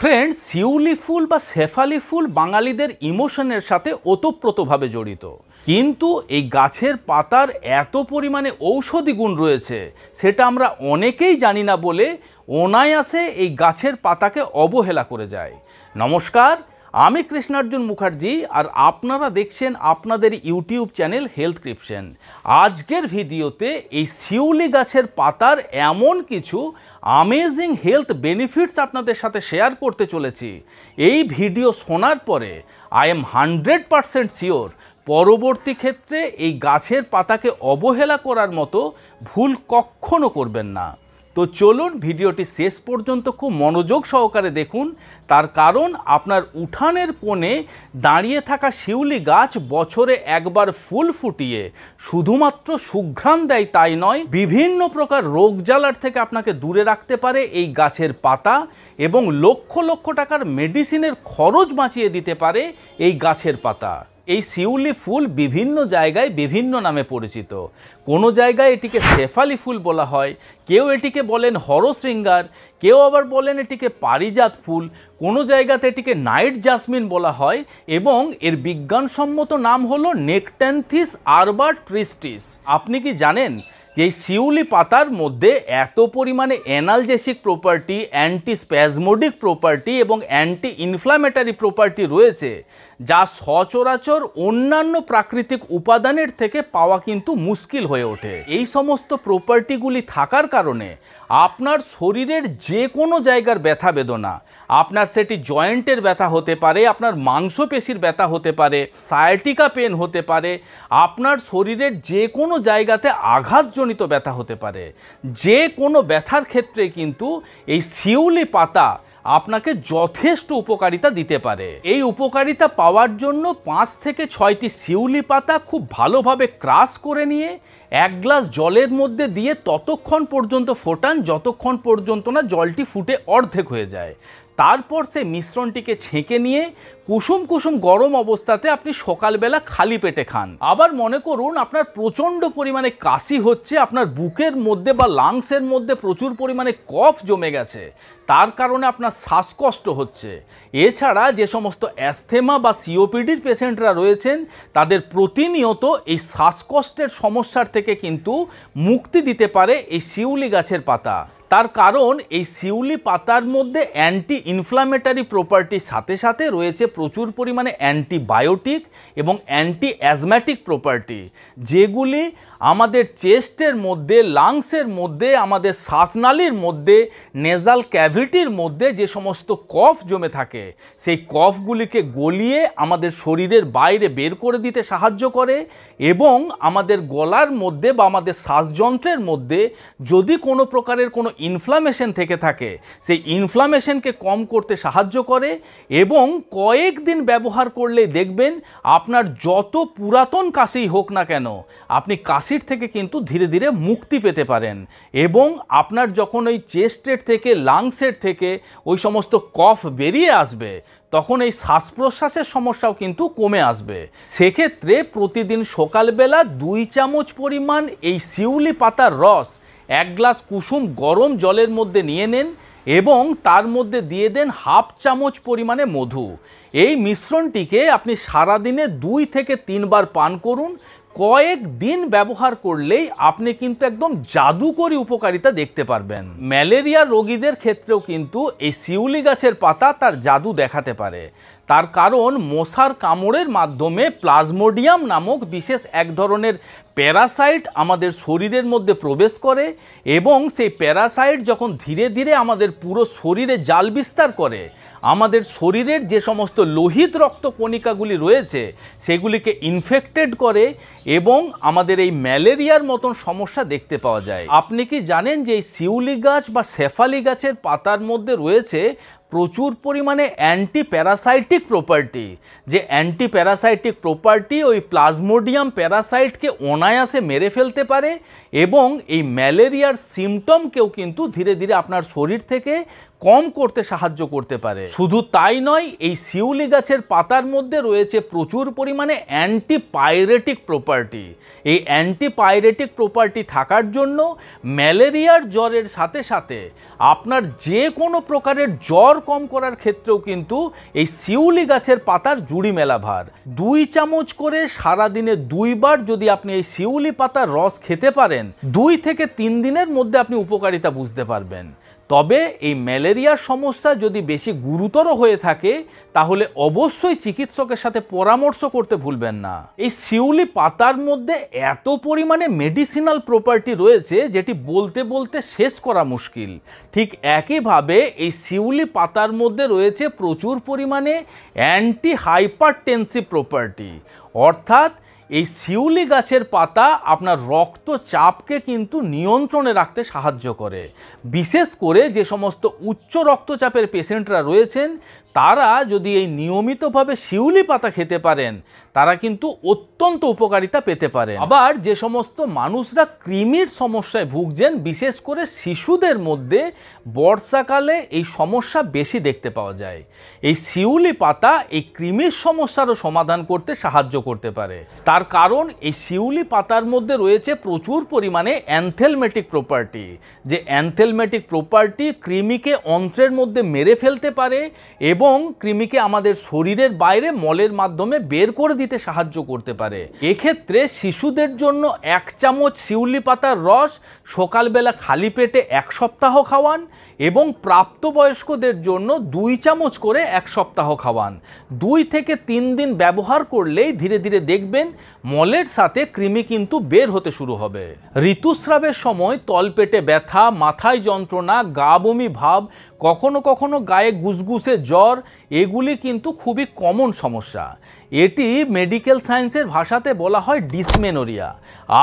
Friends, শিউলি ফুল বা শেফালি ফুল বাঙালিদের ইমোশনের সাথে ওতপ্রোতভাবে জড়িত। কিন্তু এই গাছের পাতার এত পরিমাণে ঔষধি গুণ রয়েছে সেটা আমরা অনেকেই জানি না বলে অনায়াসে এই গাছের পাতাকে অবহেলা করে যায়। নমস্কার, আমি কৃষ্ণার্জুন মুখার্জি আর আপনারা দেখছেন আপনাদের ইউটিউব চ্যানেল হেলথক্রিপশন। আজকের ভিডিওতে এই শিউলি গাছের পাতার এমন কিছু অ্যামেজিং হেলথ বেনিফিটস আপনাদের সাথে শেয়ার করতে চলেছি। এই ভিডিও শোনার পরে আই এম 100% শিওর পরবর্তী ক্ষেত্রে এই গাছের পাতাকে অবহেলা করার মতো ভুল কখনো করবেন না। তো চলুন ভিডিওটি শেষ পর্যন্ত খুব মনোযোগ সহকারে দেখুন, তার কারণ আপনার উঠানের কোণে দাঁড়িয়ে থাকা শিউলি গাছ বছরে একবার ফুল ফুটিয়ে শুধুমাত্র সুঘ্রাণ দেয় তাই নয়, বিভিন্ন প্রকার রোগ জ্বালার থেকে আপনাকে দূরে রাখতে পারে এই গাছের পাতা, এবং লক্ষ লক্ষ টাকার মেডিসিনের খরচ বাঁচিয়ে দিতে পারে এই গাছের পাতা। এই শিউলি ফুল বিভিন্ন জায়গায় বিভিন্ন নামে পরিচিত। কোনো জায়গায় এটিকে শেফালি ফুল বলা হয়, কেউ এটিকে বলেন হরশৃঙ্গার, কেউ আবার বলেন এটিকে পারিজাত ফুল, কোনো জায়গাতে এটিকে নাইট জাসমিন বলা হয়, এবং এর বিজ্ঞানসম্মত নাম হলো নেকট্যান্থিস আরবা ট্রিস্টিস। আপনি কি জানেন যে এই শিউলি পাতার মধ্যে এত পরিমাণে অ্যানালজেসিক প্রপার্টি, অ্যান্টি স্প্যাজমোডিক প্রপার্টি এবং অ্যান্টি ইনফ্ল্যামেটারি প্রপার্টি রয়েছে, যা সচরাচর অন্যান্য প্রাকৃতিক উপাদানের থেকে পাওয়া কিন্তু মুশকিল হয়ে ওঠে। এই সমস্ত প্রপার্টিগুলি থাকার কারণে আপনার শরীরের যে কোনো জায়গার ব্যথা বেদনা, আপনার সেটি জয়েন্টের ব্যথা হতে পারে, আপনার মাংসপেশির ব্যথা হতে পারে, সায়াটিকা পেন হতে পারে, আপনার শরীরের যে কোনো জায়গাতে আঘাতজনিত ব্যথা হতে পারে, যে কোনো ব্যথার ক্ষেত্রে কিন্তু এই শিউলি পাতা আপনাকে যথেষ্ট উপকারিতা দিতে পারে। এই উপকারিতা পাওয়ার জন্য 5 থেকে 6টি শিউলি পাতা খুব ভালোভাবে ক্রাশ করে নিয়ে 1 গ্লাস জলের মধ্যে দিয়ে ততক্ষণ পর্যন্ত ফোটান যতক্ষণ পর্যন্ত না জলটি ফুটে অর্ধেক হয়ে যায়। তারপর সেই মিশ্রণটিকে ছেঁকে নিয়ে কুসুম কুসুম গরম অবস্থাতে আপনি সকালবেলা খালি পেটে খান। আবার মনে করুন আপনার প্রচণ্ড পরিমাণে কাশি হচ্ছে, আপনার বুকের মধ্যে বা লাংসের মধ্যে প্রচুর পরিমাণে কফ জমে গেছে, তার কারণে আপনার শ্বাসকষ্ট হচ্ছে। এছাড়া যে সমস্ত অ্যাস্থেমা বা সিওপিডির পেশেন্টরা রয়েছেন তাদের প্রতিনিয়ত এই শ্বাসকষ্টের সমস্যার থেকে কিন্তু মুক্তি দিতে পারে এই শিউলি গাছের পাতা। তার কারণ এই শিউলি পাতার মধ্যে অ্যান্টি ইনফ্ল্যামেটারি প্রপার্টির সাথে সাথে রয়েছে প্রচুর পরিমাণে অ্যান্টিবায়োটিক এবং অ্যান্টি অ্যাজম্যাটিক প্রপার্টি, যেগুলি আমাদের চেস্টের মধ্যে, লাংসের মধ্যে, আমাদের শ্বাসনালীর মধ্যে, নেজাল ক্যাভিটির মধ্যে যে সমস্ত কফ জমে থাকে সেই কফগুলিকে গলিয়ে আমাদের শরীরের বাইরে বের করে দিতে সাহায্য করে, এবং আমাদের গলার মধ্যে বা আমাদের শ্বাসযন্ত্রের মধ্যে যদি কোনো প্রকারের কোনো ইনফ্লামেশন থেকে থাকে সেই ইনফ্লামেশনকে কম করতে সাহায্য করে, এবং কয়েকদিন ব্যবহার করলে দেখবেন আপনার যত পুরাতন কাশিই হোক না কেন আপনি কাশির থেকে কিন্তু ধীরে ধীরে মুক্তি পেতে পারেন, এবং আপনার যখন ওই চেস্টের থেকে, লাংসের থেকে ওই সমস্ত কফ বেরিয়ে আসবে তখন এই শ্বাস প্রশ্বাসের সমস্যাও কিন্তু কমে আসবে। সেক্ষেত্রে প্রতিদিন সকালবেলা 2 চামচ পরিমাণ এই শিউলি পাতার রস 1 গ্লাস কুসুম গরম জলের মধ্যে নিয়ে নেন, এবং তার মধ্যে দিয়ে দেন 1/2 চামচ পরিমাণে মধু। এই মিশ্রণটিকে আপনি সারাদিনে 2 থেকে 3 বার পান করুন। কয়েকদিন ব্যবহার করলেই আপনি কিন্তু একদম জাদুকরী উপকারিতা দেখতে পারবেন। ম্যালেরিয়া রোগীদের ক্ষেত্রেও কিন্তু এই শিউলি গাছের পাতা তার জাদু দেখাতে পারে। তার কারণ মশার কামড়ের মাধ্যমে প্লাজমোডিয়াম নামক বিশেষ এক ধরনের প্যারাসাইট আমাদের শরীরের মধ্যে প্রবেশ করে, এবং সেই প্যারাসাইট যখন ধীরে ধীরে আমাদের পুরো শরীরে জাল বিস্তার করে, আমাদের শরীরের যে সমস্ত লোহিত রক্ত কণিকাগুলি রয়েছে সেগুলিকে ইনফেক্টেড করে, এবং আমাদের এই ম্যালেরিয়ার মতন সমস্যা দেখতে পাওয়া যায়। আপনি কি জানেন যে এই শিউলি গাছ বা শেফালি গাছের পাতার মধ্যে রয়েছে প্রচুর পরিমাণে অ্যান্টি প্যারাসাইটিক প্রপার্টি, যে অ্যান্টি প্যারাসাইটিক প্রপার্টি ওই প্লাজমোডিয়াম প্যারাসাইটকে অনায়াসে মেরে ফেলতে পারে, এবং এই ম্যালেরিয়ার সিমটমকেও কিন্তু ধীরে ধীরে আপনার শরীর থেকে কম করতে সাহায্য করতে পারে। শুধু তাই নয়, এই শিউলি গাছের পাতার মধ্যে রয়েছে প্রচুর পরিমাণে অ্যান্টিপাইরেটিক প্রপার্টি। এই অ্যান্টিপাইরেটিক প্রপার্টি থাকার জন্য ম্যালেরিয়ার জ্বরের সাথে সাথে আপনার যে কোনো প্রকারের জ্বর কম করার ক্ষেত্রেও কিন্তু এই শিউলি গাছের পাতার জুড়ি মেলা ভার। 2 চামচ করে সারাদিনে 2 বার যদি আপনি এই শিউলি পাতার রস খেতে পারেন, 2 থেকে 3 দিনের মধ্যে আপনি উপকারিতা বুঝতে পারবেন। তবে এই ম্যালেরিয়ার সমস্যা যদি বেশি গুরুতর হয়ে থাকে তাহলে অবশ্যই চিকিৎসকের সাথে পরামর্শ করতে ভুলবেন না। এই শিউলি পাতার মধ্যে এত পরিমাণে মেডিসিনাল প্রপার্টি রয়েছে যেটি বলতে বলতে শেষ করা মুশকিল। ঠিক একইভাবে এই শিউলি পাতার মধ্যে রয়েছে প্রচুর পরিমাণে অ্যান্টি হাইপারটেনসিভ প্রপার্টি, অর্থাৎ এই শিউলি গাছের পাতা আপনার রক্তচাপকে কিন্তু নিয়ন্ত্রণে রাখতে সাহায্য করে। বিশেষ করে যে সমস্ত উচ্চ রক্তচাপের পেশেন্টরা রয়েছেন তারা যদি এই নিয়মিতভাবে শিউলি পাতা খেতে পারেন তারা কিন্তু অত্যন্ত উপকারিতা পেতে পারেন। আবার যে সমস্ত মানুষরা কৃমির সমস্যায় ভুগছেন, বিশেষ করে শিশুদের মধ্যে বর্ষাকালে এই সমস্যা বেশি দেখতে পাওয়া যায়, এই শিউলি পাতা এই কৃমির সমস্যারও সমাধান করতে সাহায্য করতে পারে। তার কারণ এই শিউলি পাতার মধ্যে রয়েছে প্রচুর পরিমাণে অ্যানথেলমেটিক প্রপার্টি, যে অ্যানথেলমেটিক প্রপার্টি কৃমিকে অন্ত্রের মধ্যে মেরে ফেলতে পারে এবং কৃমিকে আমাদের শরীরের বাইরে মলের মাধ্যমে বের করে দিতে সাহায্য করতে পারে। এক্ষেত্রে শিশুদের জন্য 1 চামচ শিউলি পাতার রস সকালবেলা খালি পেটে 1 সপ্তাহ খাওয়ান এবং প্রাপ্তবয়স্কদের জন্য 2 চামচ করে 1 সপ্তাহ খাওয়ান। 2 থেকে 3 দিন ব্যবহার করলেই ধীরে ধীরে দেখবেন মলের সাথে কৃমি কিন্তু বের হতে শুরু হবে। ঋতুস্রাবের সময় তলপেটে ব্যথা, মাথায় যন্ত্রণা, গা বমি ভাব, কখনো কখনো গায়ে গুসগুসে জ্বর, এগুলি কিন্তু খুবই কমন সমস্যা। এটি মেডিকেল সায়েন্সের ভাষাতে বলা হয় ডিসমেনোরিয়া।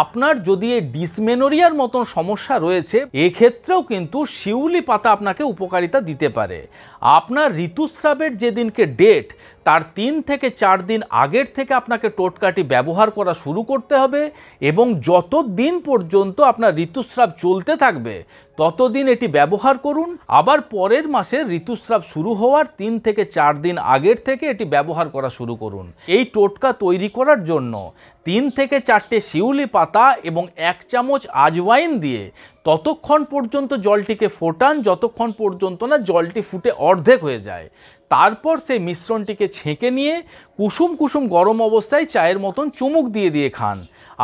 আপনার যদি এই ডিসমেনোরিয়ার মতন সমস্যা রয়েছে এক্ষেত্রেও কিন্তু শিউলি পাতা আপনাকে উপকারিতা দিতে পারে। আপনার ঋতুস্রাবের যেদিনকে ডেট তার 3 থেকে 4 দিন আগের থেকে আপনাকে টোটকাটি ব্যবহার করা শুরু করতে হবে এবং যত দিন পর্যন্ত আপনার ঋতুস্রাব চলতে থাকবে ততদিন এটি ব্যবহার করুন। আবার পরের মাসে ঋতুস্রাব শুরু হওয়ার 3 থেকে 4 দিন আগের থেকে এটি ব্যবহার করা শুরু করুন। এই টোটকা তৈরি করার জন্য 3 থেকে 4টে শিউলি পাতা এবং 1 চামচ আজওয়াইন দিয়ে ততক্ষণ পর্যন্ত জলটিকে ফোটান যতক্ষণ পর্যন্ত না জলটি ফুটে অর্ধেক হয়ে যায়। তারপর সেই মিশ্রণটিকে ছেঁকে নিয়ে কুসুম কুসুম গরম অবস্থায় চায়ের মতন চুমুক দিয়ে দিয়ে খান।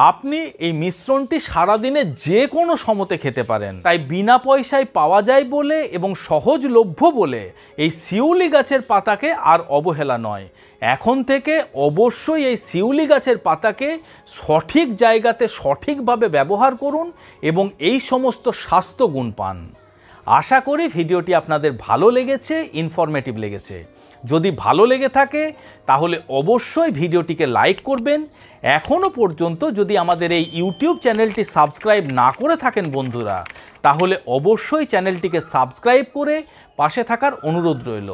আপনি এই মিশ্রণটি সারাদিনে যে কোনো সময়তে খেতে পারেন। তাই বিনা পয়সায় পাওয়া যায় বলে এবং সহজলভ্য বলে এই শিউলি গাছের পাতাকে আর অবহেলা নয়। এখন থেকে অবশ্যই এই শিউলি গাছের পাতাকে সঠিক জায়গাতে সঠিকভাবে ব্যবহার করুন এবং এই সমস্ত স্বাস্থ্য গুণ পান। আশা করি ভিডিওটি আপনাদের ভালো লেগেছে, ইনফরমেটিভ লেগেছে। যদি ভালো লেগে থাকে তাহলে অবশ্যই ভিডিওটিকে লাইক করবেন। এখনও পর্যন্ত যদি আমাদের এই ইউটিউব চ্যানেলটি সাবস্ক্রাইব না করে থাকেন বন্ধুরা, তাহলে অবশ্যই চ্যানেলটিকে সাবস্ক্রাইব করে পাশে থাকার অনুরোধ রইল।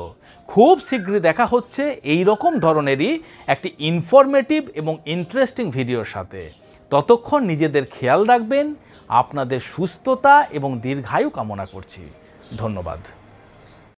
খুব শীঘ্রই দেখা হচ্ছে এই রকম ধরনেরই একটি ইনফরমেটিভ এবং ইন্টারেস্টিং ভিডিওর সাথে। ততক্ষণ নিজেদের খেয়াল রাখবেন। আপনাদের সুস্থতা এবং দীর্ঘায়ু কামনা করছি। ধন্যবাদ।